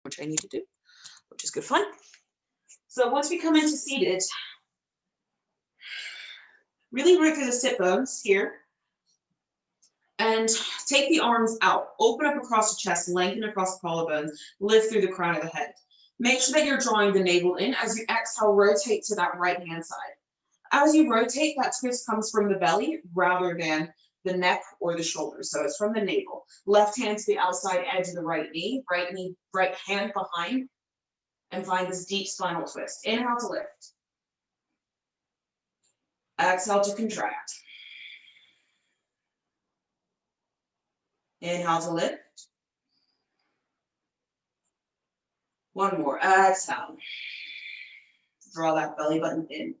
which I need to do, which is good fun. So once we come into seated, really root through the sit bones here and take the arms out. Open up across the chest, lengthen across the collarbones, lift through the crown of the head. Make sure that you're drawing the navel in. As you exhale, rotate to that right hand side. As you rotate, that twist comes from the belly rather than the neck or the shoulders. So it's from the navel. Left hand to the outside edge of the right knee, right hand behind, and find this deep spinal twist. Inhale to lift. Exhale to contract. Inhale to lift. One more. Exhale. Draw that belly button in.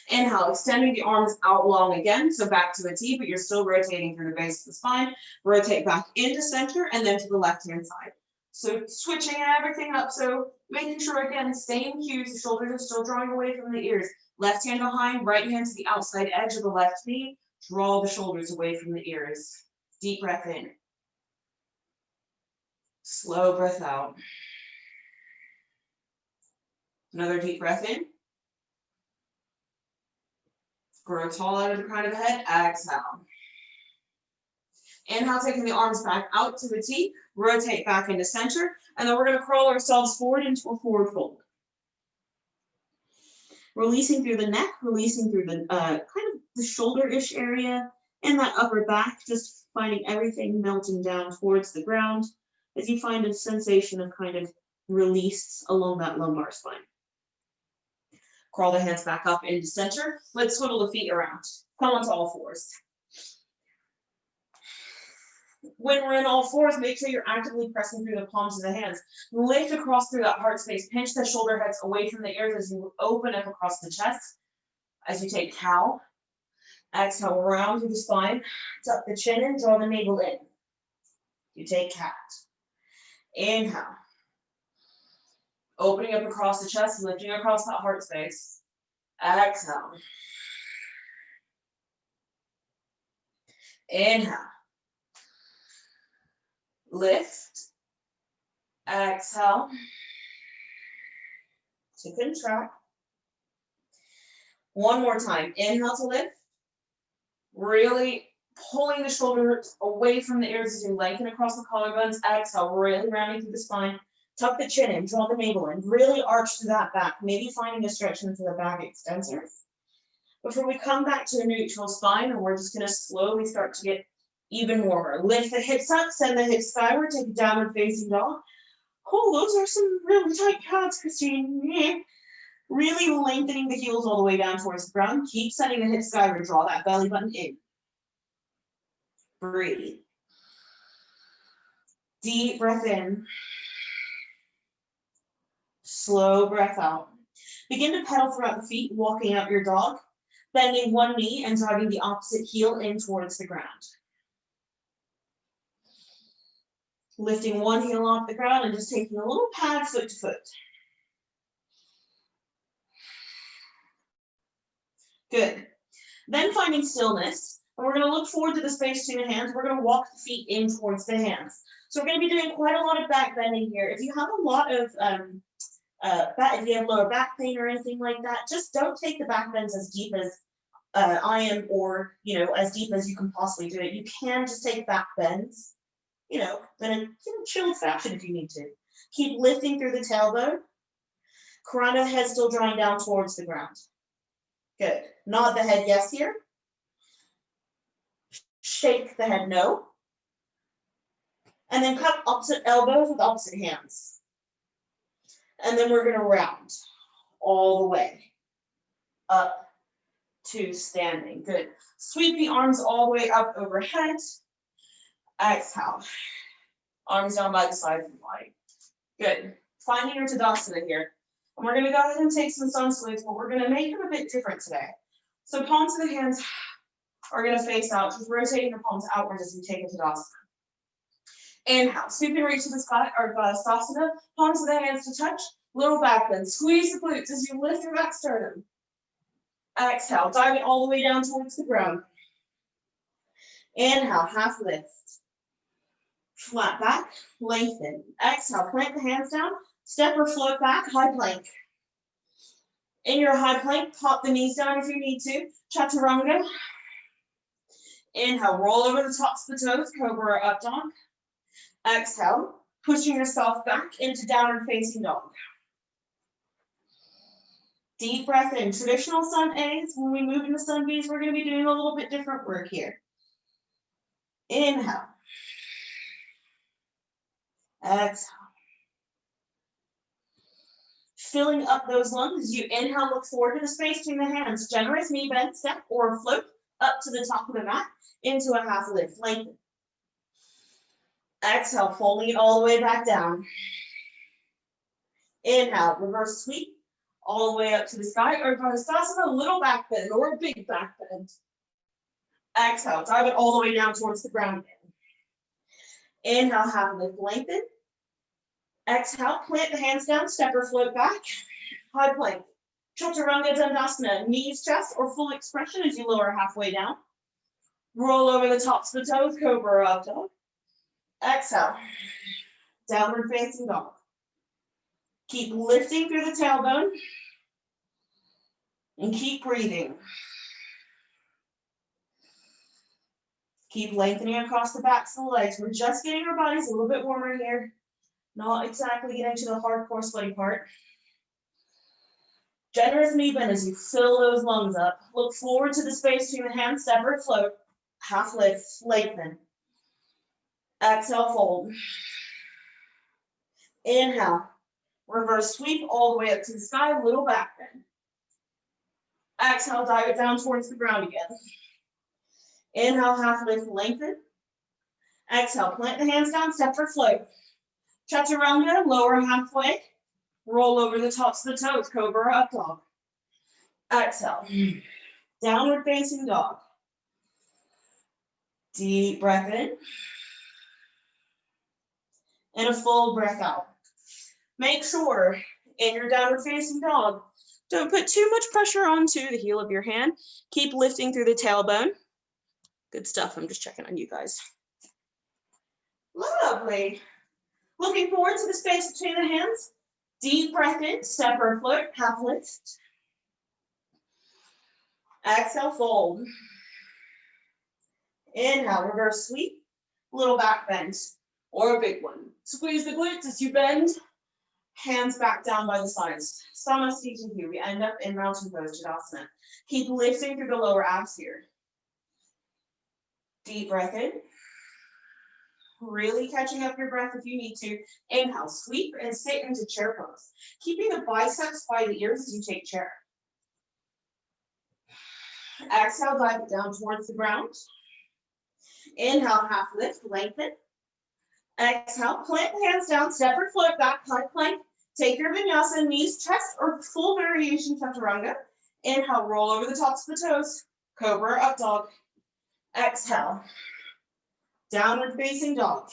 Inhale, extending the arms out long again, so back to a T, but you're still rotating through the base of the spine. Rotate back into center and then to the left-hand side. So switching everything up, so making sure, again, same cues, the shoulders are still drawing away from the ears. Left hand behind, right hand to the outside edge of the left knee. Draw the shoulders away from the ears. Deep breath in. Slow breath out. Another deep breath in. Grow tall out of the crown of the head. Exhale. Inhale, taking the arms back out to the T. Rotate back into center. And then we're going to crawl ourselves forward into a forward fold. Releasing through the neck, releasing through the kind of the shoulder-ish area and that upper back, just finding everything melting down towards the ground as you find a sensation of kind of release along that lumbar spine. Crawl the hands back up into center. Let's swivel the feet around. Come onto all fours. When we're in all fours, make sure you're actively pressing through the palms of the hands. Lift across through that heart space. Pinch the shoulder heads away from the ears as you open up across the chest. As you take cow. Exhale, round through the spine. Tuck the chin in, draw the navel in. You take cat. Inhale. Opening up across the chest, lifting across that heart space. Exhale. Inhale. Lift. Exhale. To contract. One more time. Inhale to lift. Really pulling the shoulders away from the ears as you lengthen across the collarbones. Exhale, really rounding through the spine. Tuck the chin in, draw the navel in, really arch to that back, maybe finding a stretch into the back extensor. Before we come back to a neutral spine, and we're just going to slowly start to get even warmer. Lift the hips up, send the hips skyward, take a downward facing dog. Oh, those are some really tight calves, Christine. Really lengthening the heels all the way down towards the ground. Keep sending the hips skyward, draw that belly button in. Breathe. Deep breath in. Slow breath out. Begin to pedal throughout the feet, walking out your dog, bending one knee and driving the opposite heel in towards the ground. Lifting one heel off the ground and just taking a little pad foot to foot. Good. Then finding stillness, and we're going to look forward to the space between the hands. We're going to walk the feet in towards the hands. So we're going to be doing quite a lot of back bending here. If you have a lot of if you have lower back pain or anything like that, just don't take the back bends as deep as I am, or as deep as you can possibly do it. You can just take back bends, in a chilled fashion if you need to. Keep lifting through the tailbone. Crown of the head still drawing down towards the ground. Good. Nod the head yes here. Shake the head no. And then cup opposite elbows with opposite hands. And then we're going to round all the way up to standing. Good. Sweep the arms all the way up overhead. Exhale. Arms down by the side of the body. Good. Finding your Tadasana here. And we're going to go ahead and take some sun salutes, but we're going to make them a bit different today. So palms of the hands are going to face out, just rotating the palms outwards as we take a Tadasana. Inhale, sweep and reach to the sky, or Shavasana. Palms of the hands to touch, little back bend. Squeeze the glutes as you lift your back sternum. Exhale, dive it all the way down towards the ground. Inhale, half lift. Flat back, lengthen. Exhale, plant the hands down, step or float back, high plank. In your high plank, pop the knees down if you need to. Chaturanga. Inhale, roll over the tops of the toes, cobra or up dog. Exhale, pushing yourself back into downward facing dog. Deep breath in. Traditional sun A's. When we move into sun B's, we're going to be doing a little bit different work here. Inhale. Exhale. Filling up those lungs as you inhale, look forward to the space between the hands. Generous knee bend, step or float up to the top of the mat into a half lift. Lengthen. Exhale, folding it all the way back down. Inhale, reverse sweep all the way up to the sky, or Badakanasana, a little back bend or a big back bend. Exhale, drive it all the way down towards the ground again. Inhale, half lift, lengthen. Exhale, plant the hands down, step or float back. High plank. Chaturanga Dandasana, knees, chest, or full expression as you lower halfway down. Roll over the tops of the toes, cobra or up dog. Exhale, downward facing dog. Keep lifting through the tailbone and keep breathing. Keep lengthening across the backs of the legs. We're just getting our bodies a little bit warmer here. Not exactly getting to the hardcore sweaty part. Generous knee bend as you fill those lungs up. Look forward to the space between the hands, step or float. Half lift, lengthen. Exhale, fold. Inhale, reverse sweep all the way up to the sky, little back bend. Exhale, dive it down towards the ground again. Inhale, half lift, lengthen. Exhale, plant the hands down, step or float. Chaturanga, lower halfway. Roll over the tops of the toes, cobra or up dog. Exhale, downward facing dog. Deep breath in. And a full breath out. Make sure in your downward facing dog, don't put too much pressure onto the heel of your hand. Keep lifting through the tailbone. Good stuff. I'm just checking on you guys. Lovely. Looking forward to the space between the hands. Deep breath in, step or float, half lift. Exhale, fold. Inhale, reverse sweep, little back bend, or a big one. Squeeze the glutes as you bend, hands back down by the sides. Samasthiti here, we end up in mountain pose, Shavasana. Keep lifting through the lower abs here. Deep breath in. Really catching up your breath if you need to. Inhale, sweep and sit into chair pose. Keeping the biceps by the ears as you take chair. Exhale, dive it down towards the ground. Inhale, half lift, lengthen. Exhale, plant the hands down, step or float back, high plank. Take your vinyasa, knees, chest, or full variation chaturanga. Inhale, roll over the tops of the toes, cobra, up dog. Exhale, downward facing dog,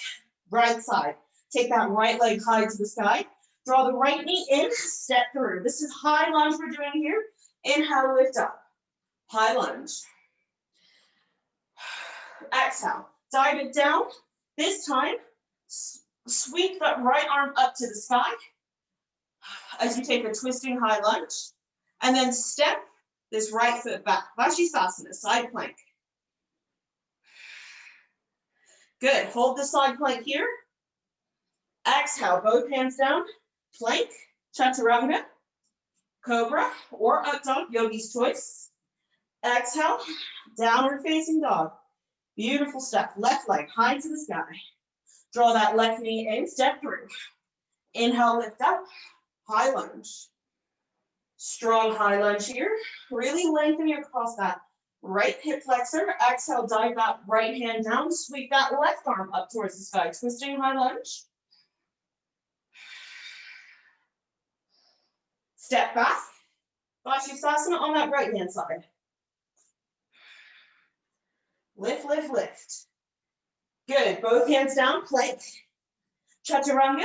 right side. Take that right leg high to the sky. Draw the right knee in, step through. This is high lunge we're doing here. Inhale, lift up, high lunge. Exhale, dive it down. This time, sweep that right arm up to the sky as you take a twisting high lunge. And then step this right foot back. Matsuyasana, side plank. Good, hold the side plank here. Exhale, both hands down. Plank, chaturanga, cobra, or up dog, yogi's choice. Exhale, downward facing dog. Beautiful step, left leg high to the sky. Draw that left knee in, step through. Inhale, lift up, high lunge. Strong high lunge here. Really lengthening across that right hip flexor. Exhale, dive that right hand down, sweep that left arm up towards the sky. Twisting high lunge. Step back. Matsuyasana on that right hand side. Lift, lift, lift. Good, both hands down, plank. Chaturanga.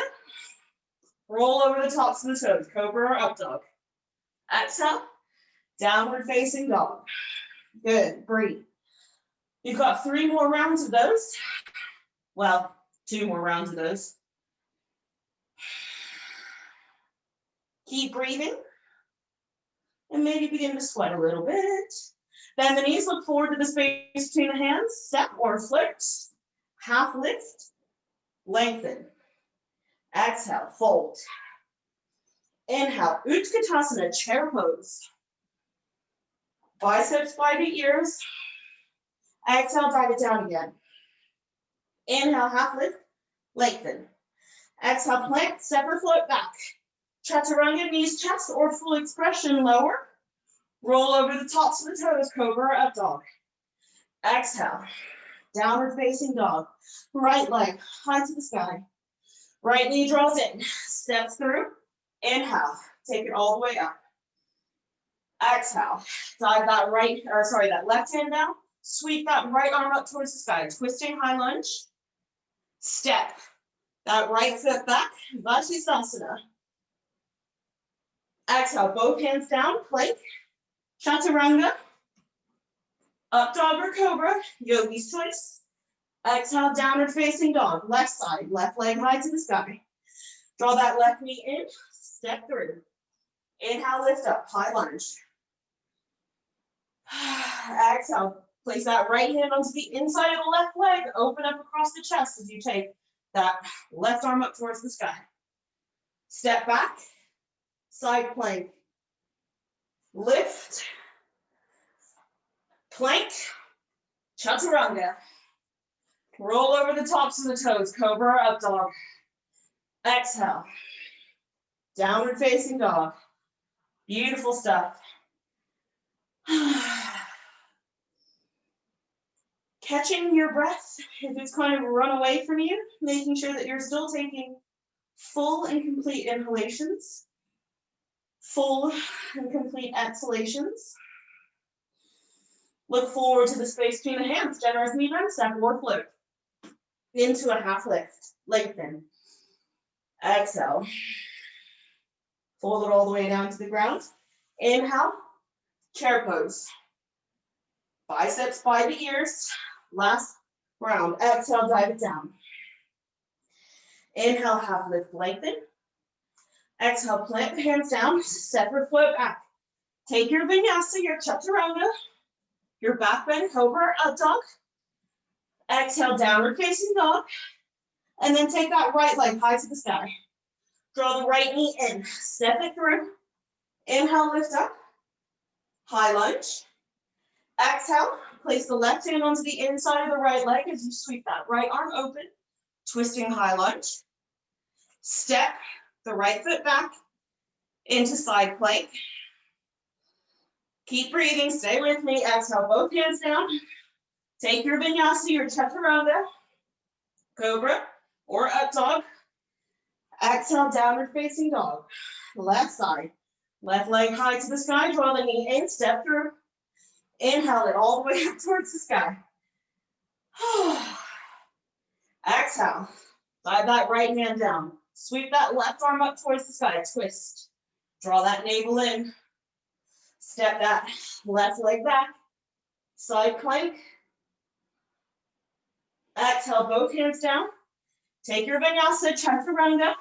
Roll over the tops of the toes, cobra or up dog. Exhale, downward facing dog. Good, breathe. You've got 3 more rounds of those. Well, 2 more rounds of those. Keep breathing. And maybe begin to sweat a little bit. Bend the knees, look forward to the space between the hands. Step or flirt. Half lift. Lengthen. Exhale, fold. Inhale, Utkatasana, chair pose. Biceps by the ears. Exhale, drive it down again. Inhale, half lift, lengthen. Exhale, plank, step or float back. Chaturanga, knees, chest, or full expression, lower. Roll over the tops of the toes, cobra, up dog. Exhale, downward facing dog. Right leg, high to the sky. Right knee draws in, step through. Inhale, take it all the way up. Exhale, dive that left hand down. Sweep that right arm up towards the sky. Twisting high lunge. Step that right foot back. Matsuyasana. Exhale, both hands down. Plank. Chaturanga. Up dog or cobra. Yogi's choice. Exhale, downward facing dog. Left side. Left leg high to the sky. Draw that left knee in. Step through. Inhale, lift up. High lunge. Exhale. Place that right hand onto the inside of the left leg. Open up across the chest as you take that left arm up towards the sky. Step back. Side plank. Lift. Plank. Chaturanga. Roll over the tops of the toes. Cobra, up dog. Exhale. Downward facing dog. Beautiful stuff. Catching your breath if it's kind of run away from you, making sure that you're still taking full and complete inhalations, full and complete exhalations. Look forward to the space between the hands, generous knee bend, step or float. Into a half lift, lengthen. Exhale. Fold it all the way down to the ground. Inhale, chair pose. Biceps by the ears. Last round. Exhale, dive it down. Inhale, half lift, lengthen. Exhale, plant the hands down, step or float back. Take your vinyasa, your chaturanga, your back bend, cobra, up dog. Exhale, downward facing dog. And then take that right leg high to the sky. Draw the right knee in, step it through. Inhale, lift up. High lunge. Exhale, place the left hand onto the inside of the right leg as you sweep that right arm open. Twisting high lunge. Step the right foot back into side plank. Keep breathing, stay with me. Exhale, both hands down. Take your vinyasa, your chaturanga, cobra, or up dog. Exhale, downward facing dog. Left side. Left leg high to the sky. Draw the knee in, step through. Inhale it all the way up towards the sky. Exhale. Dive that right hand down. Sweep that left arm up towards the sky. Twist. Draw that navel in. Step that left leg back. Side plank. Exhale, both hands down. Take your vinyasa, chaturanga.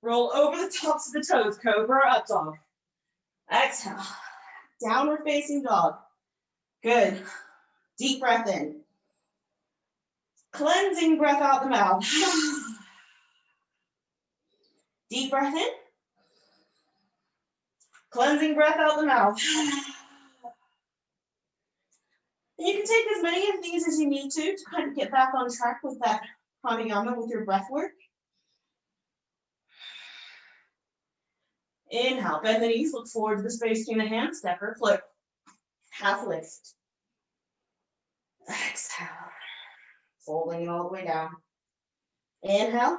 Roll over the tops of the toes, cobra, up dog. Exhale, downward facing dog. Good. Deep breath in. Cleansing breath out the mouth. Deep breath in. Cleansing breath out the mouth. And you can take as many of these as you need to kind of get back on track with that pranayama, with your breath work. Inhale, bend the knees, look forward to the space between the hands, step or float. Half lift. Exhale. Folding it all the way down. Inhale.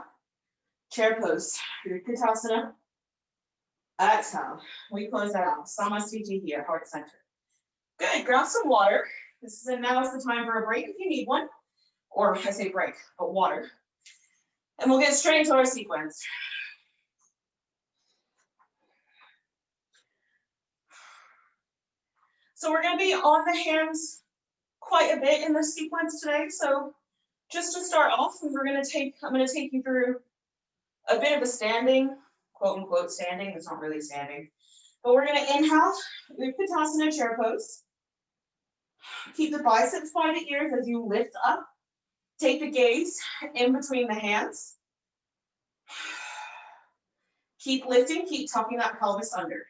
Chair pose. Badakanasana. Exhale. We close that out. Samasthiti here, heart center. Good. Grab some water. Now is the time for a break if you need one. Or I say break, but water. And we'll get straight into our sequence. So we're going to be on the hands quite a bit in this sequence today. So Just to start off, I'm going to take you through a bit of a standing, quote unquote standing. It's not really standing, but we're going to inhale, Badakanasana chair pose. Keep the biceps by the ears as you lift up. Take the gaze in between the hands. Keep lifting, keep tucking that pelvis under.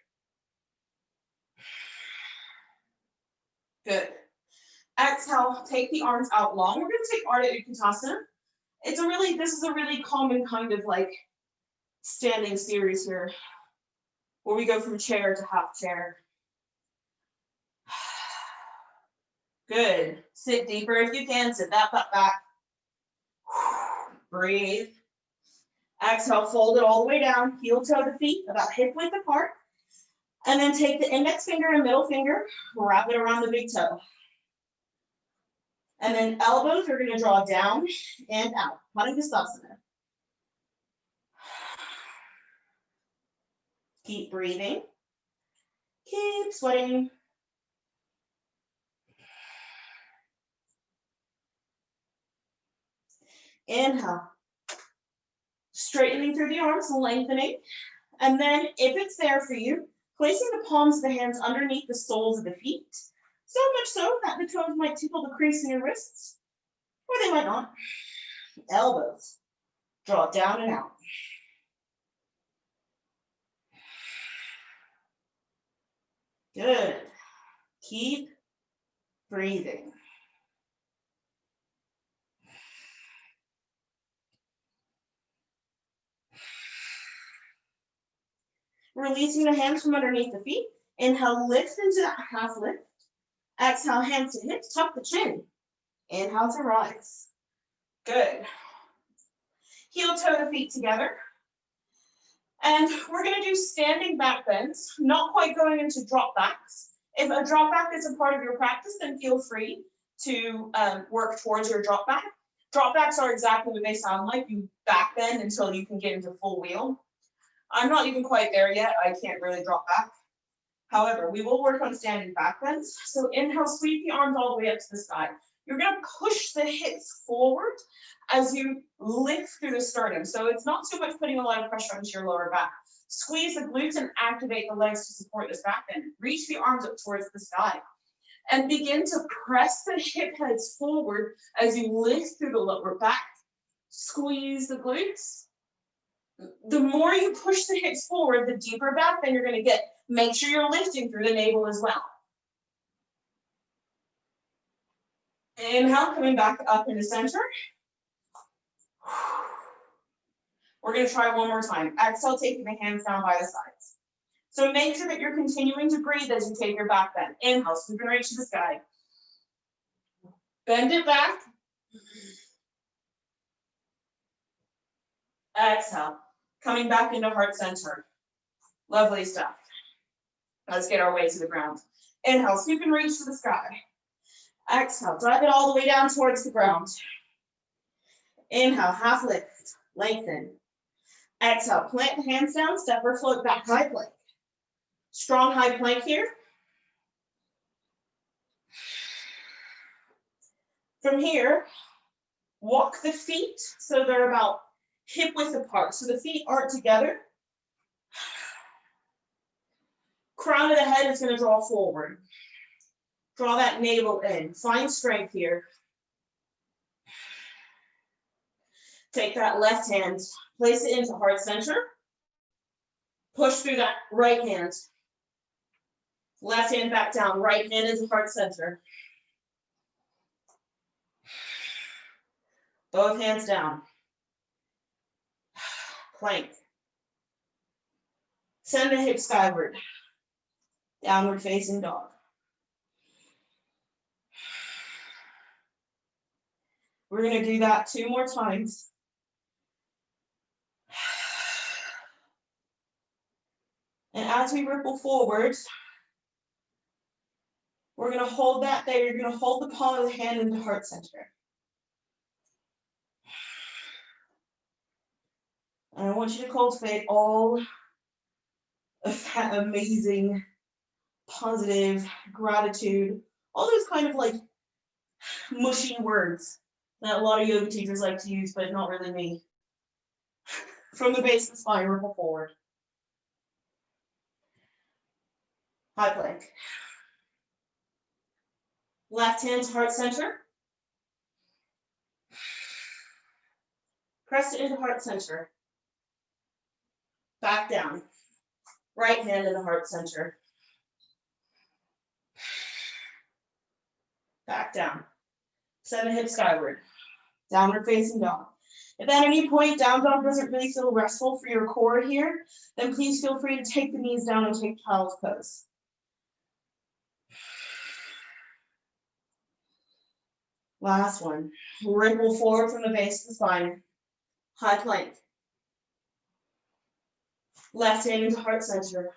Good. Exhale, take the arms out long. We're going to take Ardha Uttanasana. This is a really common kind of like standing series here, where we go from chair to half chair. Good. Sit deeper if you can. Sit that butt back. Breathe. Exhale, fold it all the way down. Heel toe the feet about hip width apart. And then take the index finger and middle finger, wrap it around the big toe. And then elbows are going to draw down and out. Badakanasana. Keep breathing. Keep sweating. Inhale. Straightening through the arms, lengthening. And then if it's there for you, placing the palms of the hands underneath the soles of the feet. So much so that the toes might tickle the crease in your wrists, or they might not. Elbows. Draw down and out. Good. Keep breathing. Releasing the hands from underneath the feet. Inhale, lift into that half lift. Exhale, hands to hips, tuck the chin. Inhale to rise. Good. Heel toe the feet together. And we're going to do standing back bends, not quite going into drop backs. If a drop back is a part of your practice, then feel free to work towards your drop back. Drop backs are exactly what they sound like. You back bend until you can get into full wheel. I'm not even quite there yet. I can't really drop back. However, we will work on standing back bends. So inhale, sweep the arms all the way up to the sky. You're going to push the hips forward as you lift through the sternum. So it's not so much putting a lot of pressure onto your lower back. Squeeze the glutes and activate the legs to support this back bend. Reach the arms up towards the sky. And begin to press the hip heads forward as you lift through the lower back. Squeeze the glutes. The more you push the hips forward, the deeper back bend you're going to get. Make sure you're lifting through the navel as well. Inhale, coming back up into center. We're going to try one more time. Exhale, taking the hands down by the sides. So make sure that you're continuing to breathe as you take your back bend. Inhale, sweep and reach to the sky. Bend it back. Exhale, coming back into heart center. Lovely stuff. Let's get our way to the ground. Inhale, sweep and reach to the sky. Exhale, drive it all the way down towards the ground. Inhale, half lift, lengthen. Exhale, plant the hands down, step or float back, high plank. Strong high plank here. From here, walk the feet so they're about hip width apart. So the feet aren't together. Crown of the head is going to draw forward. Draw that navel in. Find strength here. Take that left hand, place it into heart center. Push through that right hand. Left hand back down, right hand into heart center. Both hands down. Plank. Send the hips skyward. Downward facing dog. We're going to do that 2 more times. And as we ripple forward, we're going to hold that there. You're going to hold the palm of the hand into heart center. And I want you to cultivate all of that amazing, positive gratitude, all those kind of like mushy words that a lot of yoga teachers like to use, but not really me. From the base of the spine, ripple forward. High plank. Left hand to heart center. Press it into heart center. Back down. Right hand in the heart center. Back down. 7 hips skyward. Downward facing dog. If at any point down dog doesn't really feel restful for your core here, then please feel free to take the knees down and take child's pose. Last one. Ripple forward from the base of the spine. High plank. Left hand into heart center.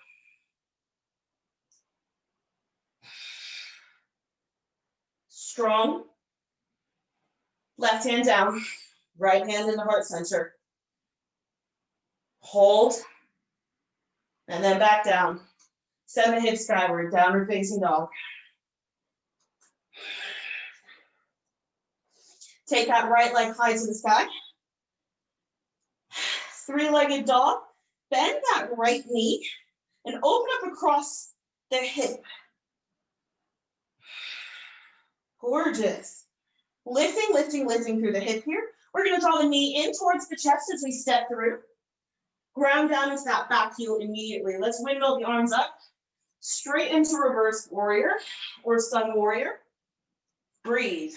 Strong. Left hand down. Right hand in the heart center. Hold. And then back down. 7 hips skyward. Downward facing dog. Take that right leg high to the sky. 3-legged dog. Bend that right knee and open up across the hip. Gorgeous. Lifting, lifting, lifting through the hip here. We're going to draw the knee in towards the chest as we step through. Ground down into that back heel immediately. Let's windmill the arms up. Straight into reverse warrior or sun warrior. Breathe.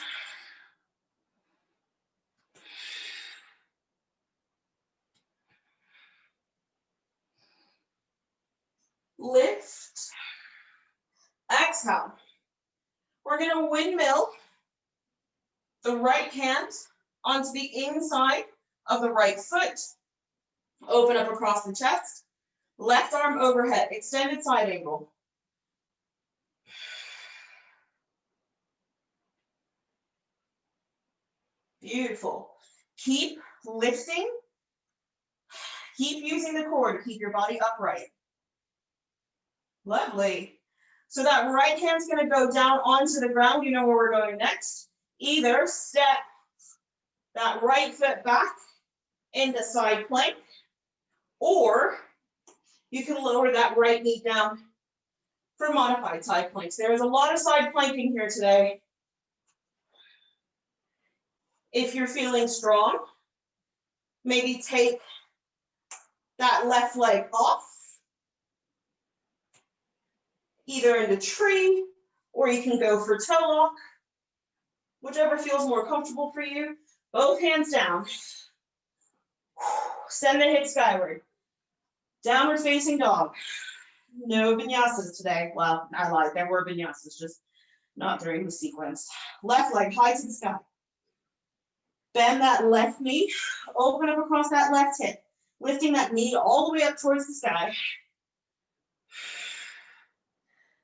Lift. Exhale. We're going to windmill the right hand onto the inside of the right foot. Open up across the chest. Left arm overhead. Extended side angle. Beautiful. Keep lifting. Keep using the core to keep your body upright. Lovely. So that right hand's going to go down onto the ground. You know where we're going next. Either step that right foot back into side plank, or you can lower that right knee down for modified side planks. There is a lot of side planking here today. If you're feeling strong, maybe take that left leg off, either in the tree, or you can go for toe lock, whichever feels more comfortable for you. Both hands down. Send the hips skyward. Downward facing dog. No vinyasas today. Well, I lied. There were vinyasas, just not during the sequence. Left leg high to the sky. Bend that left knee. Open up across that left hip. Lifting that knee all the way up towards the sky.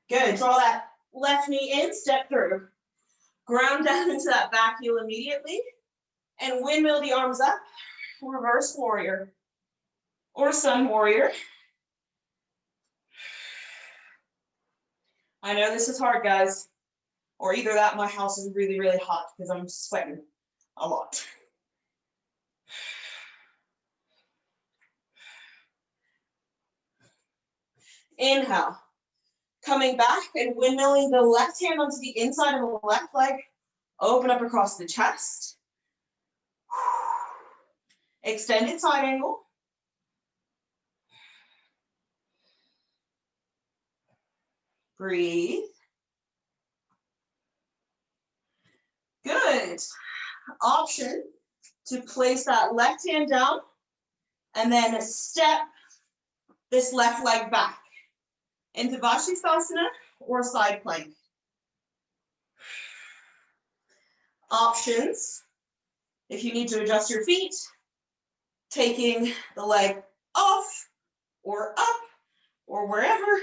Good. Draw that left knee in. Step through. Ground down into that back heel immediately. And windmill the arms up. Reverse warrior. Or sun warrior. I know this is hard, guys. Or either that, my house is really, really hot because I'm sweating a lot. Inhale. Coming back and windmilling the left hand onto the inside of the left leg. Open up across the chest. Extended side angle. Breathe. Good. Option to place that left hand down and then step this left leg back into Shavasana or side plank. Options, if you need to adjust your feet, taking the leg off or up or wherever.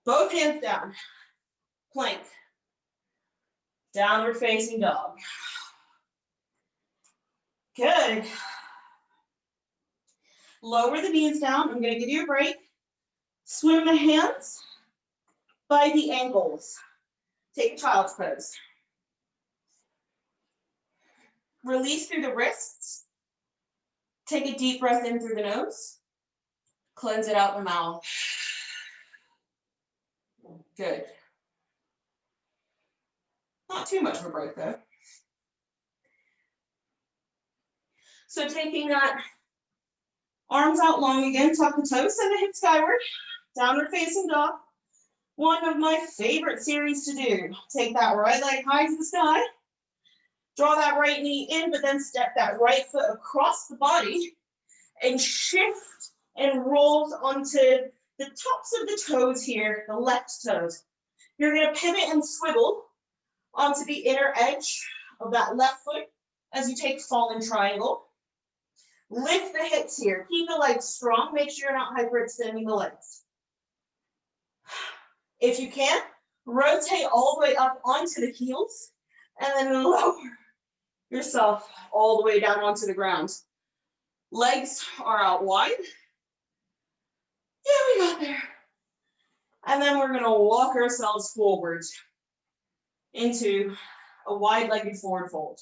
Both hands down. Plank. Downward facing dog. Good. Lower the knees down. I'm going to give you a break. Swim the hands by the ankles. Take a child's pose. Release through the wrists. Take a deep breath in through the nose. Cleanse it out the mouth. Good. Not too much of a break though. So taking that arms out long again, tuck the toes, send the hips skyward, downward facing dog. One of my favorite series to do. Take that right leg high to the sky. Draw that right knee in, but then step that right foot across the body and shift and roll onto the tops of the toes here, the left toes. You're going to pivot and swivel onto the inner edge of that left foot as you take fallen triangle. Lift the hips here. Keep the legs strong. Make sure you're not hyperextending the legs. If you can, rotate all the way up onto the heels and then lower yourself all the way down onto the ground. Legs are out wide. Yeah, we got there. And then we're going to walk ourselves forward into a wide-legged forward fold.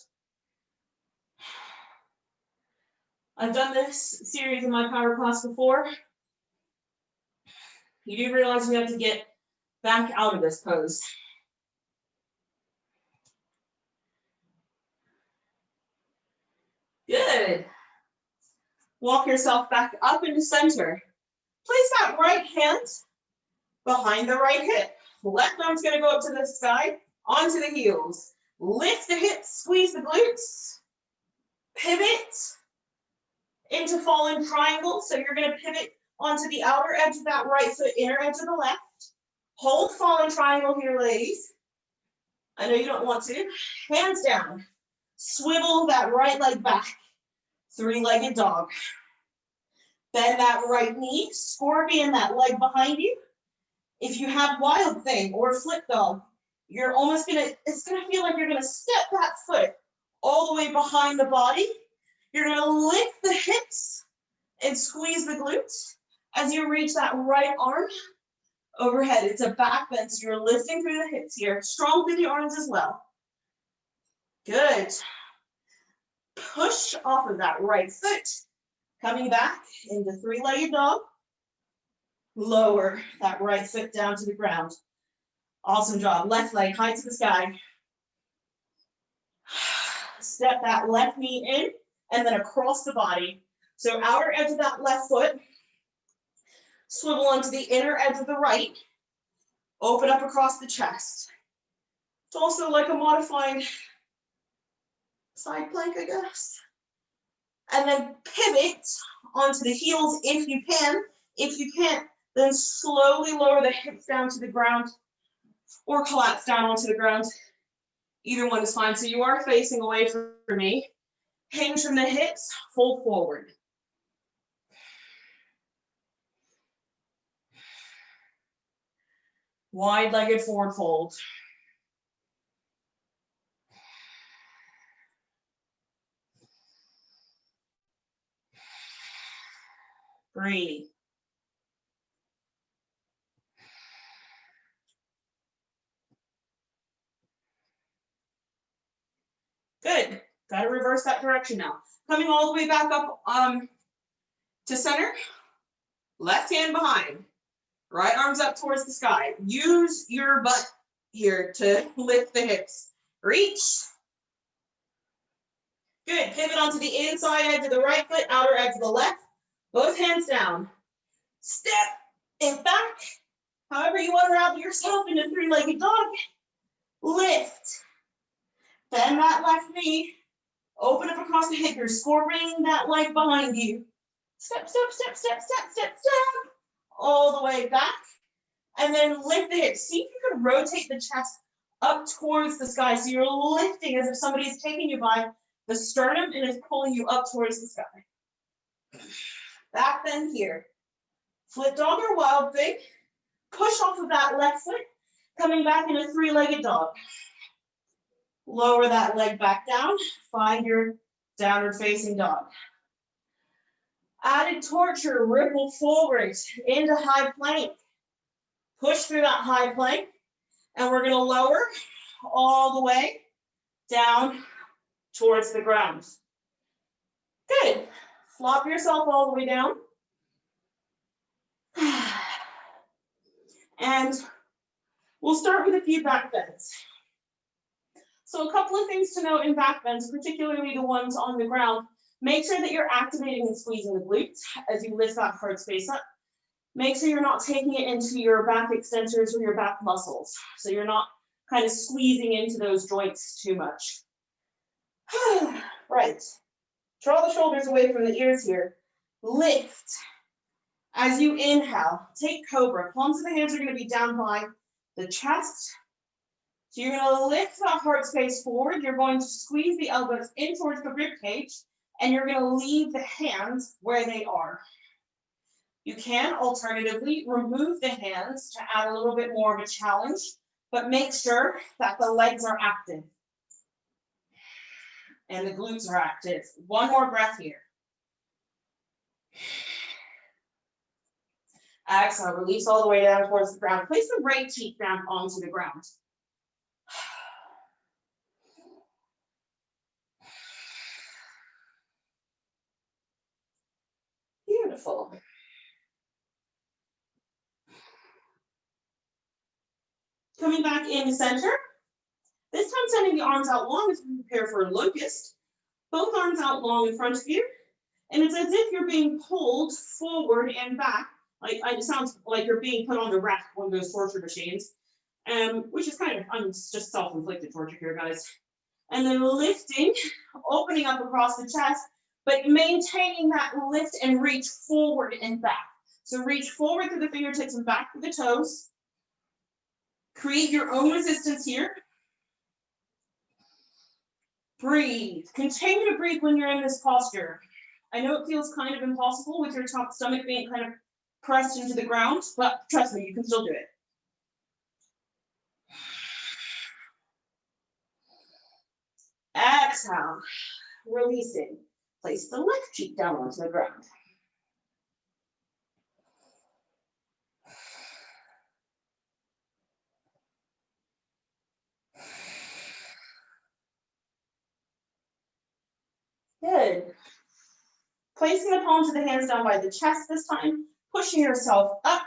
I've done this series in my power class before. You do realize we have to get back out of this pose. Good. Walk yourself back up into center. Place that right hand behind the right hip. Left arm's going to go up to the sky, onto the heels. Lift the hips, squeeze the glutes. Pivot into fallen triangle. So you're going to pivot onto the outer edge of that right foot, inner edge of the left. Hold fallen triangle here, ladies. I know you don't want to. Hands down. Swivel that right leg back. Three-legged dog. Bend that right knee. Scorpion that leg behind you. If you have wild thing or flip dog, you're almost it's gonna feel like you're gonna step that foot all the way behind the body. You're gonna lift the hips and squeeze the glutes as you reach that right arm overhead. It's a back bend, so you're lifting through the hips here. Strong through the arms as well. Good. Push off of that right foot. Coming back into three-legged dog. Lower that right foot down to the ground. Awesome job. Left leg high to the sky. Step that left knee in and then across the body. So outer edge of that left foot. Swivel onto the inner edge of the right. Open up across the chest. It's also like a modified side plank, I guess. And then pivot onto the heels if you can. If you can't, then slowly lower the hips down to the ground or collapse down onto the ground. Either one is fine. So you are facing away from me. Hinge from the hips, fold forward. Wide-legged forward fold. Breathe. Good. Got to reverse that direction now. Coming all the way back up to center. Left hand behind. Right arms up towards the sky. Use your butt here to lift the hips. Reach. Good. Pivot onto the inside edge of the right foot, outer edge of the left. Both hands down. Step and back. However you want to wrap yourself into three-legged dog. Lift. Bend that left knee. Open up across the hip. You're scorpioning that leg behind you. Step, step, step, step, step, step, step. All the way back. And then lift the hips. See if you can rotate the chest up towards the sky. So you're lifting as if somebody's taking you by the sternum and is pulling you up towards the sky. Back bend here. Flip dog or wild thing. Push off of that left foot. Coming back in a three-legged dog. Lower that leg back down. Find your downward facing dog. Added torture, ripple forward into high plank. Push through that high plank. And we're going to lower all the way down towards the ground. Good. Flop yourself all the way down. And we'll start with a few back bends. So a couple of things to note in back bends, particularly the ones on the ground. Make sure that you're activating and squeezing the glutes as you lift that heart space up. Make sure you're not taking it into your back extensors or your back muscles. So you're not kind of squeezing into those joints too much. Right. Draw the shoulders away from the ears here. Lift. As you inhale, take cobra. Palms of the hands are going to be down by the chest. So you're going to lift that heart space forward. You're going to squeeze the elbows in towards the rib cage, and you're going to leave the hands where they are. You can alternatively remove the hands to add a little bit more of a challenge, but make sure that the legs are active and the glutes are active. One more breath here. Exhale, release all the way down towards the ground. Place the right cheek down onto the ground. Beautiful. Coming back into center. This time sending the arms out long as we prepare for locust. Both arms out long in front of you. And it's as if you're being pulled forward and back. Like it sounds like you're being put on the rack, one of those torture machines. Which is kind of, just self-inflicted torture here, guys. And then lifting, opening up across the chest, but maintaining that lift and reach forward and back. So reach forward through the fingertips and back to the toes. Create your own resistance here. Breathe. Continue to breathe when you're in this posture. I know it feels kind of impossible with your top stomach being kind of pressed into the ground, but trust me, you can still do it. Exhale, releasing. Place the left cheek down onto the ground. Good. Placing the palms of the hands down by the chest this time, pushing yourself up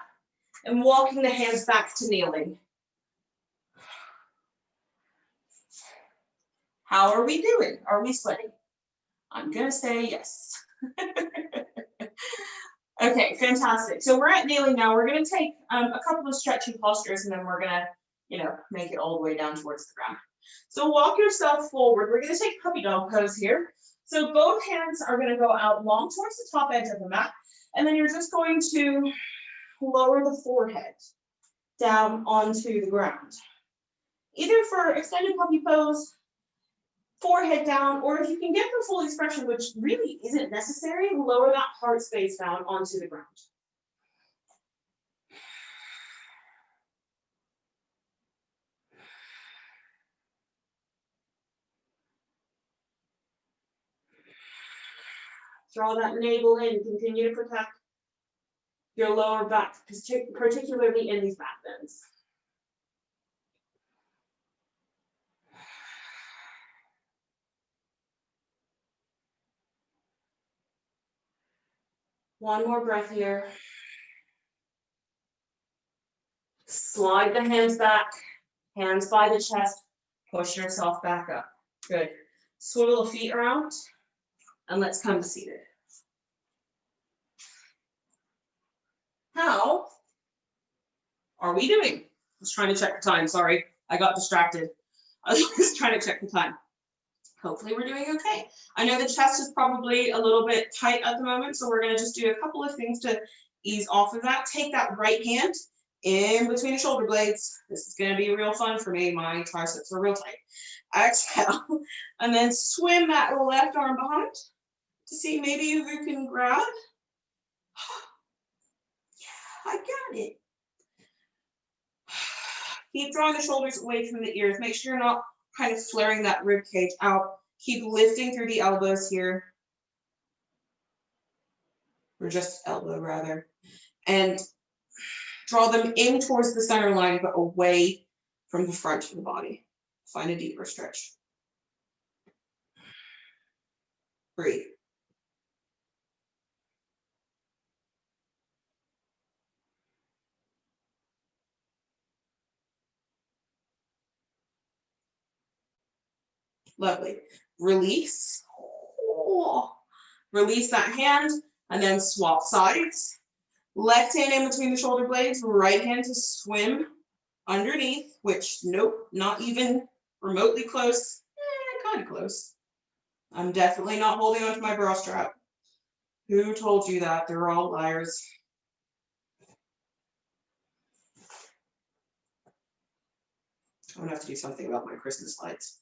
and walking the hands back to kneeling. How are we doing? Are we sweating? I'm gonna say yes. Okay, fantastic. So we're at kneeling now. We're gonna take a couple of stretchy postures and then we're gonna, make it all the way down towards the ground. So walk yourself forward. We're gonna take puppy dog pose here. So both hands are gonna go out long towards the top edge of the mat. And then you're just going to lower the forehead down onto the ground. Either for extended puppy pose, forehead down, or if you can get the full expression, which really isn't necessary, lower that heart space down onto the ground. Draw that navel in, continue to protect your lower back, particularly in these back bends. One more breath here. Slide the hands back, hands by the chest, push yourself back up. Good. Swivel the feet around, and let's come to seated. How are we doing? I was trying to check the time, sorry. I got distracted. I was trying to check the time. Hopefully we're doing okay. I know the chest is probably a little bit tight at the moment, so we're gonna just do a couple of things to ease off of that. Take that right hand in between the shoulder blades. This is gonna be real fun for me. My triceps are real tight. Exhale, and then swim that left arm behind to see maybe you can grab. Yeah, I got it. Keep drawing the shoulders away from the ears. Make sure you're not kind of flaring that rib cage out. Keep lifting through the elbows here. Or just elbow rather. And draw them in towards the center line, but away from the front of the body. Find a deeper stretch. Breathe. Lovely. Release. Oh. Release that hand and then swap sides. Left hand in between the shoulder blades, right hand to swim underneath, which nope, not even remotely close. Kind of close. I'm definitely not holding onto my bra strap. Who told you that? They're all liars. I'm gonna have to do something about my Christmas lights.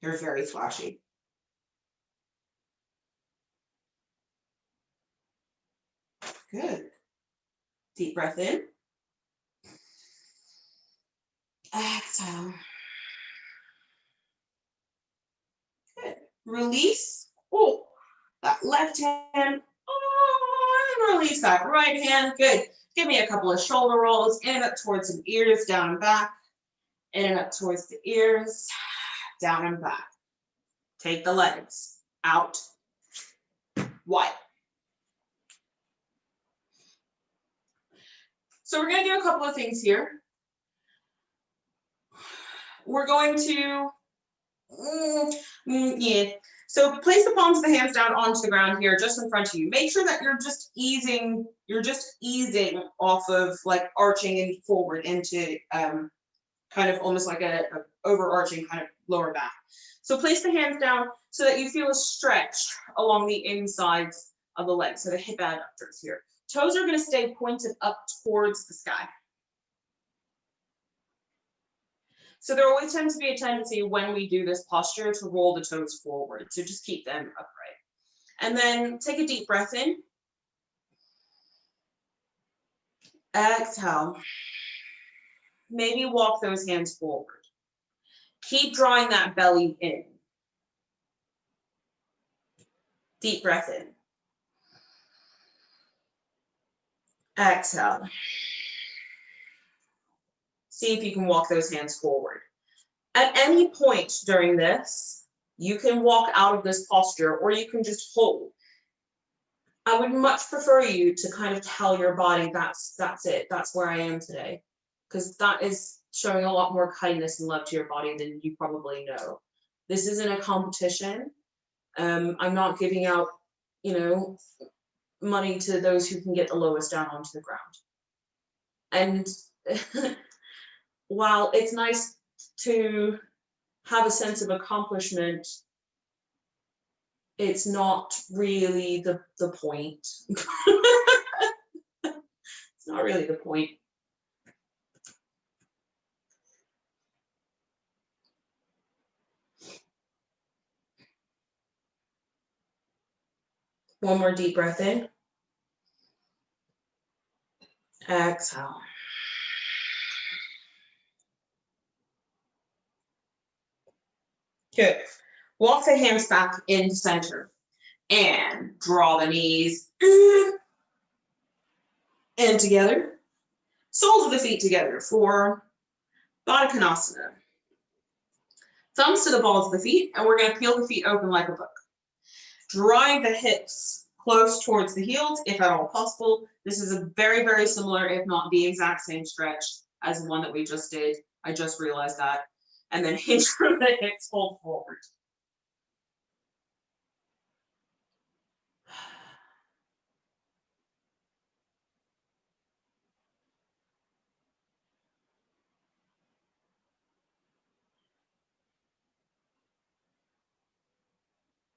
They're very flashy. Good. Deep breath in. Exhale. Good. Release. Oh, that left hand. Oh, and release that right hand. Good. Give me a couple of shoulder rolls in and up towards the ears, down and back. In and up towards the ears, down and back. Take the legs out, wide. So we're going to do a couple of things here. We're going to, So place the palms of the hands down onto the ground here, just in front of you. Make sure that you're just easing off of like arching and forward into kind of almost like a overarching kind of lower back. So place the hands down so that you feel a stretch along the insides of the legs, so the hip adductors here. Toes are going to stay pointed up towards the sky. So there always tends to be a tendency when we do this posture to roll the toes forward. So just keep them upright. And then take a deep breath in. Exhale. Maybe walk those hands forward. Keep drawing that belly in. Deep breath in. Exhale. See if you can walk those hands forward. At any point during this, you can walk out of this posture or you can just hold. I would much prefer you to kind of tell your body that's it, that's where I am today, because that is showing a lot more kindness and love to your body than you probably know. This isn't a competition. I'm not giving out, money to those who can get the lowest down onto the ground. And while it's nice to have a sense of accomplishment, it's not really the point. It's not really the point. One more deep breath in. Exhale. Good. Walk the hands back into center and draw the knees and together. Soles of the feet together for Badakanasana. Thumbs to the balls of the feet, and we're going to peel the feet open like a book. Drawing the hips close towards the heels, if at all possible. This is a very, very similar, if not the exact same stretch as the one that we just did. I just realized that. And then hinge from the hips, fold forward.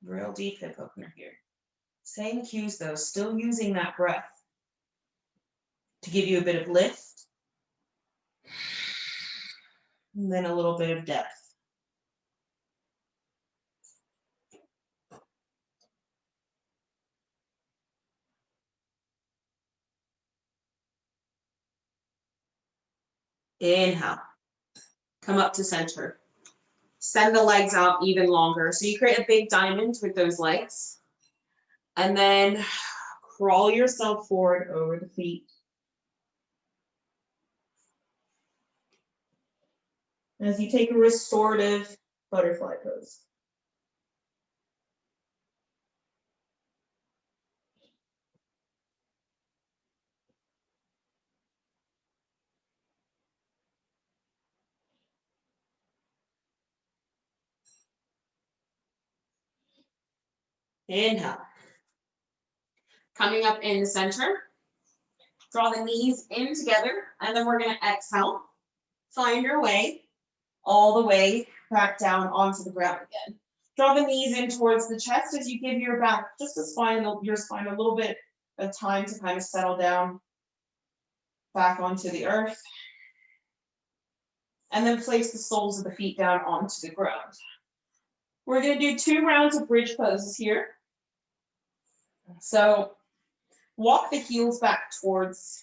Real deep hip opener here. Same cues though, still using that breath to give you a bit of lift. And then a little bit of depth. Inhale. Come up to center. Send the legs out even longer. So you create a big diamond with those legs. And then crawl yourself forward over the feet. As you take a restorative butterfly pose. Inhale. Coming up in the center. Draw the knees in together, and then we're going to exhale. Find your way all the way back down onto the ground again. Draw the knees in towards the chest as you give your back, just your spine a little bit of time to kind of settle down back onto the earth. And then place the soles of the feet down onto the ground. We're going to do 2 rounds of bridge poses here. So walk the heels back towards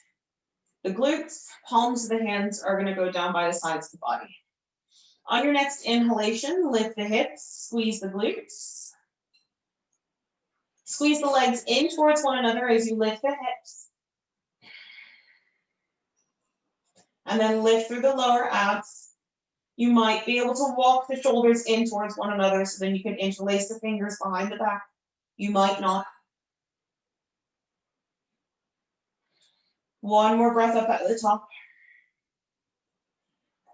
the glutes. Palms of the hands are going to go down by the sides of the body. On your next inhalation, lift the hips, squeeze the glutes. Squeeze the legs in towards one another as you lift the hips. And then lift through the lower abs. You might be able to walk the shoulders in towards one another so then you can interlace the fingers behind the back. You might not. One more breath up at the top.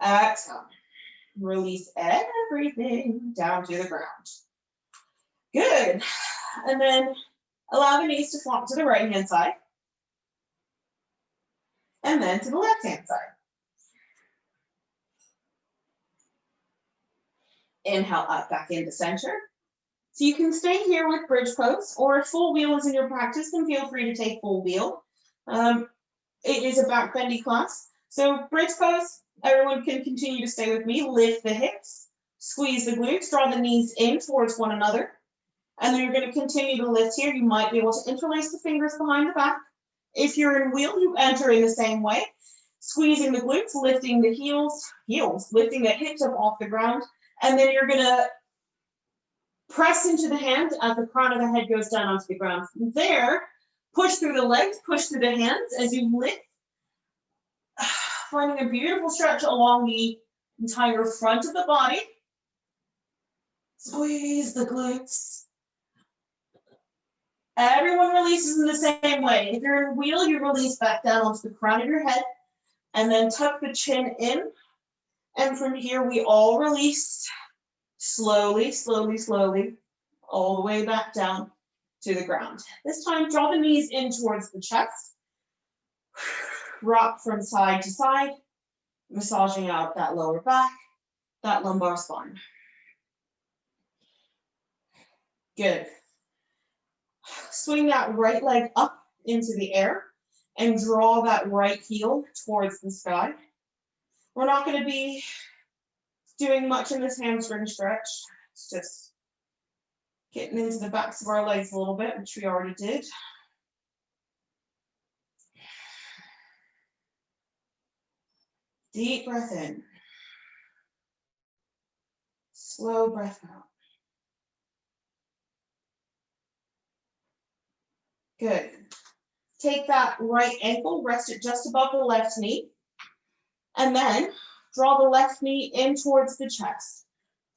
Exhale. Release everything down to the ground. Good. And then allow the knees to flop to the right hand side. And then to the left hand side. Inhale up back into center. So you can stay here with bridge pose, or if full wheel is in your practice, then feel free to take full wheel. It is a back bendy class. So bridge pose, everyone can continue to stay with me. Lift the hips, squeeze the glutes, draw the knees in towards one another. And then you're going to continue to lift here. You might be able to interlace the fingers behind the back. If you're in wheel, you enter in the same way. Squeezing the glutes, lifting the heels, lifting the hips up off the ground. And then you're going to press into the hand as the crown of the head goes down onto the ground. From there, push through the legs, push through the hands as you lift. Finding a beautiful stretch along the entire front of the body. Squeeze the glutes. Everyone releases in the same way. If you're in wheel, you release back down onto the crown of your head and then tuck the chin in. And from here, we all release slowly, slowly, slowly, all the way back down to the ground. This time, draw the knees in towards the chest. Rock from side to side, massaging out that lower back, that lumbar spine. Good. Swing that right leg up into the air and draw that right heel towards the sky. We're not going to be doing much in this hamstring stretch. It's just getting into the backs of our legs a little bit, which we already did. Deep breath in. Slow breath out. Good. Take that right ankle, rest it just above the left knee, and then draw the left knee in towards the chest.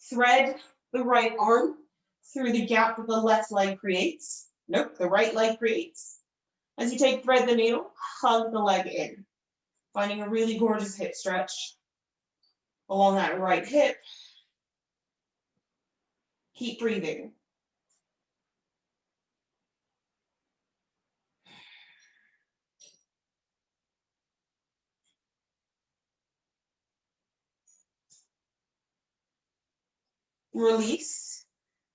Thread the right arm through the gap that the left leg creates. Nope, the right leg creates. As you thread the needle, hug the leg in, finding a really gorgeous hip stretch along that right hip. Keep breathing. Release.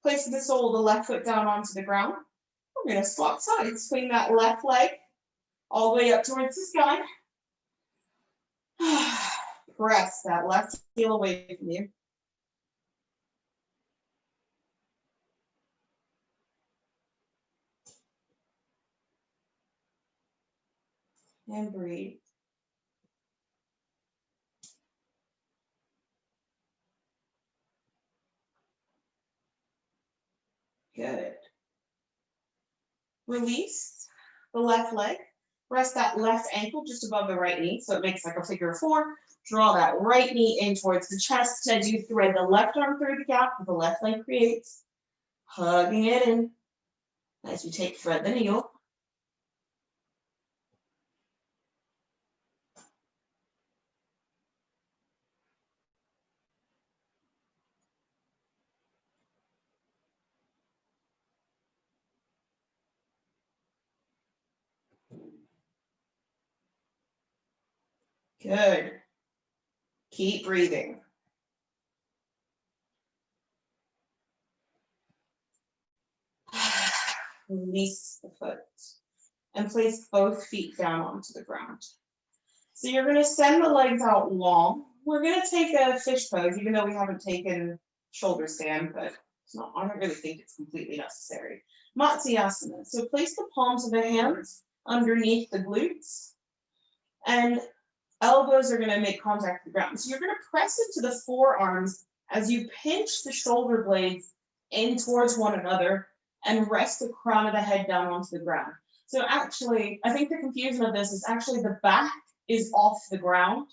Place the sole of the left foot down onto the ground. We're going to swap sides. Swing that left leg all the way up towards the sky. Press that left heel away from you. And breathe. Good. Release the left leg. Rest that left ankle just above the right knee, so it makes like a figure 4. Draw that right knee in towards the chest as you thread the left arm through the gap that the left leg creates. Hugging it in as you thread the needle. Good. Keep breathing. Release the foot and place both feet down onto the ground. So you're going to send the legs out long. We're going to take a fish pose, even though we haven't taken shoulder stand, but it's not, I don't really think it's completely necessary. Matsuyasana. So place the palms of the hands underneath the glutes, and elbows are going to make contact with the ground. So you're going to press into the forearms as you pinch the shoulder blades in towards one another and rest the crown of the head down onto the ground. So actually, I think the confusion of this is actually the back is off the ground,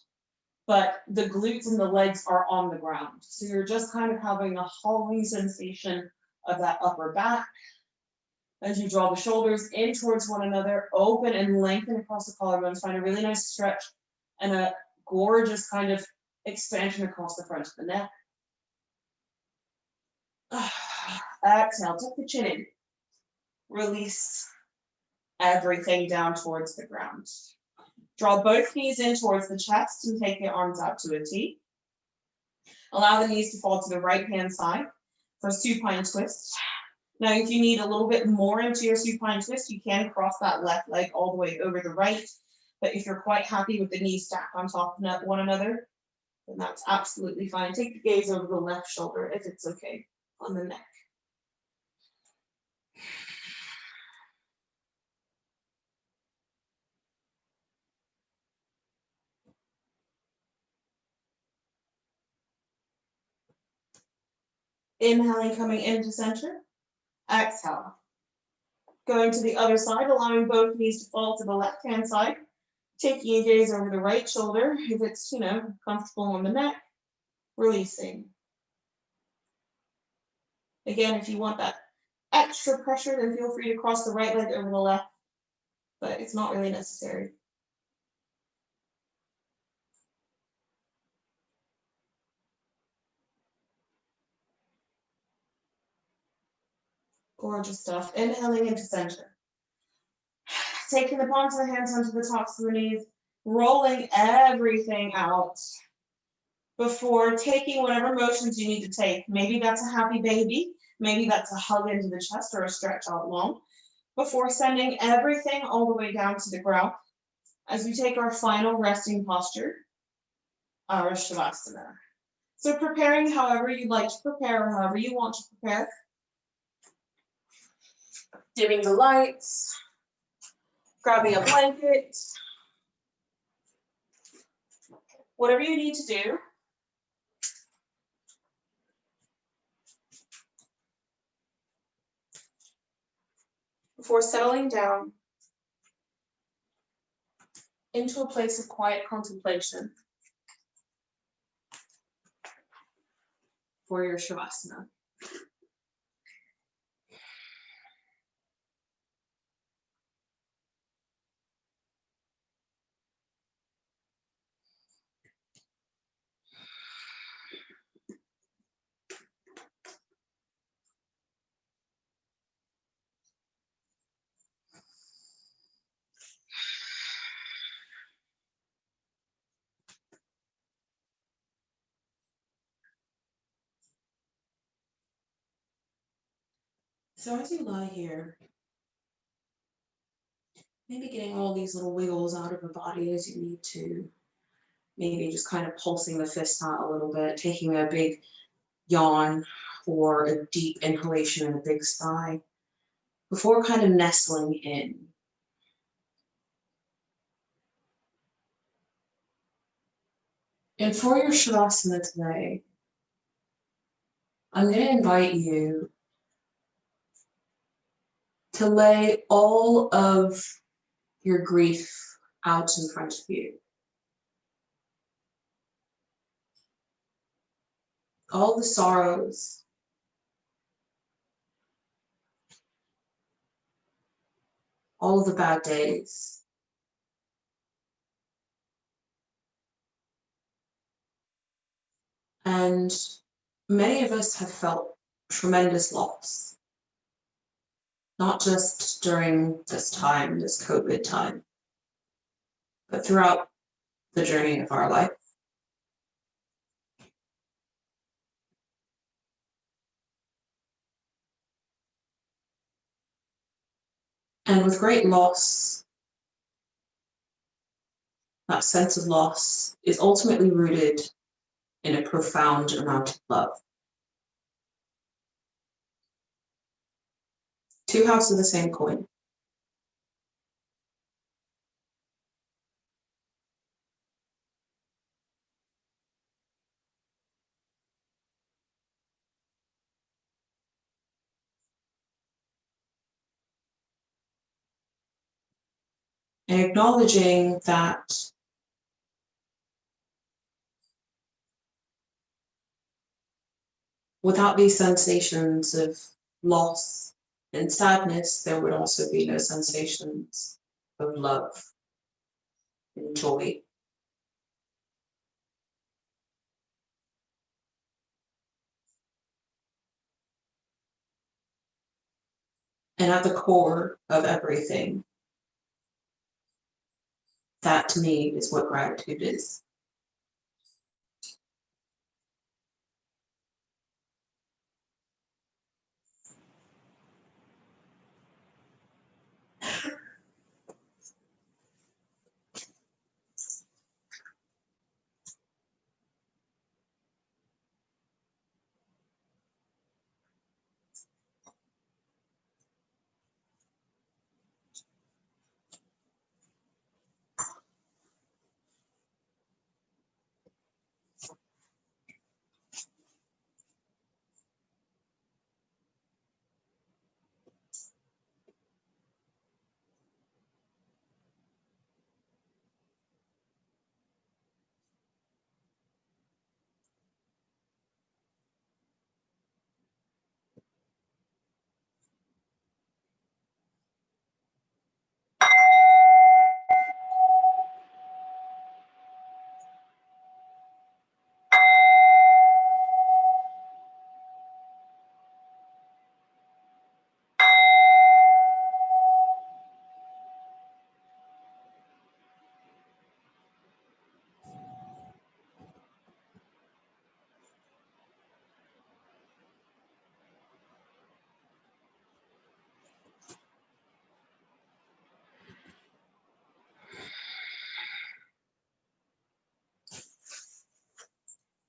but the glutes and the legs are on the ground. So you're just kind of having a hollowing sensation of that upper back as you draw the shoulders in towards one another, open and lengthen across the collarbones. Find a really nice stretch and a gorgeous kind of expansion across the front of the neck. Exhale, tuck the chin in. Release everything down towards the ground. Draw both knees in towards the chest and take the arms out to a T. Allow the knees to fall to the right hand side for supine twist. Now, if you need a little bit more into your supine twist, you can cross that left leg all the way over the right. But if you're quite happy with the knees stacked on top of one another, then that's absolutely fine. Take the gaze over the left shoulder if it's okay on the neck. Inhaling, coming into center. Exhale. Going to the other side, allowing both knees to fall to the left-hand side. Taking a gaze over the right shoulder, if it's, comfortable on the neck. Releasing. Again, if you want that extra pressure, then feel free to cross the right leg over the left, but it's not really necessary. Gorgeous stuff. Inhaling into center. Taking the palms of the hands onto the tops of the knees, rolling everything out before taking whatever motions you need to take. Maybe that's a happy baby. Maybe that's a hug into the chest or a stretch out long. Before sending everything all the way down to the ground as we take our final resting posture, our Shavasana. So preparing however you'd like to prepare, or however you want to prepare. Dimming the lights, grabbing a blanket, whatever you need to do. Before settling down into a place of quiet contemplation for your Shavasana. So as you lie here, maybe getting all these little wiggles out of the body as you need to, maybe just kind of pulsing the fist out a little bit, taking a big yawn or a deep inhalation and a big sigh before kind of nestling in. And for your Shavasana today, I'm going to invite you to lay all of your grief out in front of you. All the sorrows, all the bad days. And many of us have felt tremendous loss, not just during this time, this COVID time, but throughout the journey of our life. And with great loss, that sense of loss is ultimately rooted in a profound amount of love. Two halves of the same coin. And acknowledging that without these sensations of loss and sadness, there would also be no sensations of love and joy. And at the core of everything, that to me is what gratitude is.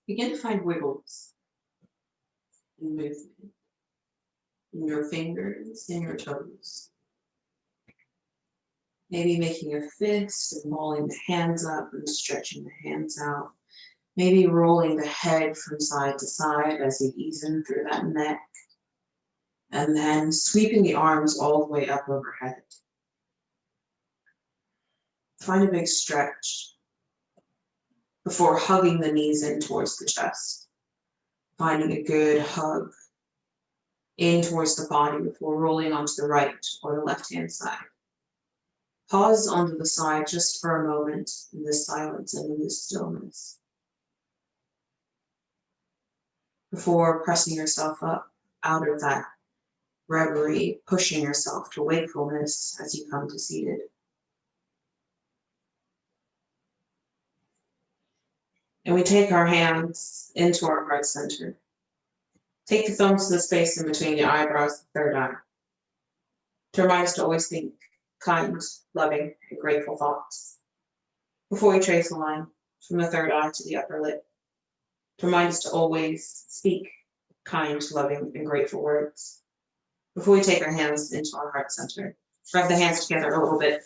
Begin to find wiggles and movement in your fingers and your toes. Maybe making a fist and rolling the hands up and stretching the hands out. Maybe rolling the head from side to side as you ease in through that neck. And then sweeping the arms all the way up overhead. Find a big stretch before hugging the knees in towards the chest. Finding a good hug in towards the body before rolling onto the right or the left-hand side. Pause onto the side just for a moment in this silence and in this stillness. Before pressing yourself up out of that reverie, pushing yourself to wakefulness as you come to seated. And we take our hands into our heart center. Take the thumbs to the space in between the eyebrows, the third eye. To remind us to always think kind, loving, and grateful thoughts. Before we trace a line from the third eye to the upper lip. To remind us to always speak kind, loving, and grateful words. Before we take our hands into our heart center, rub the hands together a little bit.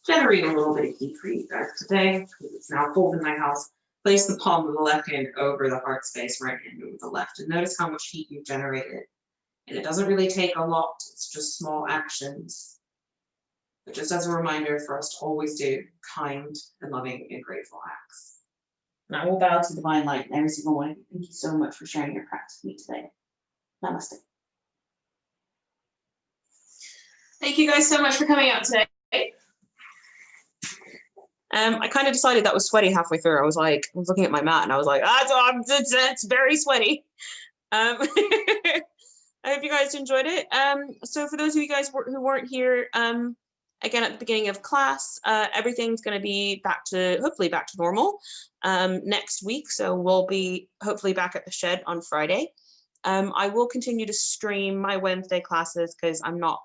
Generate a little bit of heat for you guys today, because it's now cold in my house. Place the palm of the left hand over the heart space, right hand over the left, and notice how much heat you've generated. And it doesn't really take a lot, it's just small actions. But just as a reminder for us to always do kind and loving and grateful acts. And I will bow to divine light and every single one of you. Thank you so much for sharing your practice with me today. Namaste. Thank you guys so much for coming out today. I kind of decided that was sweaty halfway through. I was looking at my mat and I was like, it's very sweaty. I hope you guys enjoyed it. So for those of you guys who weren't here, again, at the beginning of class, everything's going to be hopefully back to normal next week. So we'll be hopefully back at the shed on Friday. I will continue to stream my Wednesday classes because I'm not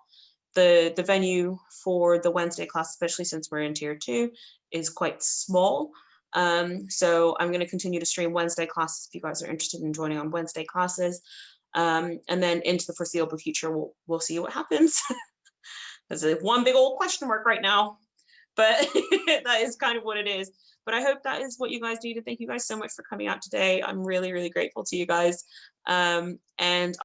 the venue for the Wednesday class, especially since we're in tier 2, is quite small. So I'm going to continue to stream Wednesday classes if you guys are interested in joining on Wednesday classes. And then into the foreseeable future, we'll see what happens. There's one big old question mark right now, but that is kind of what it is. But I hope that is what you guys do. Thank you guys so much for coming out today. I'm really, really grateful to you guys. And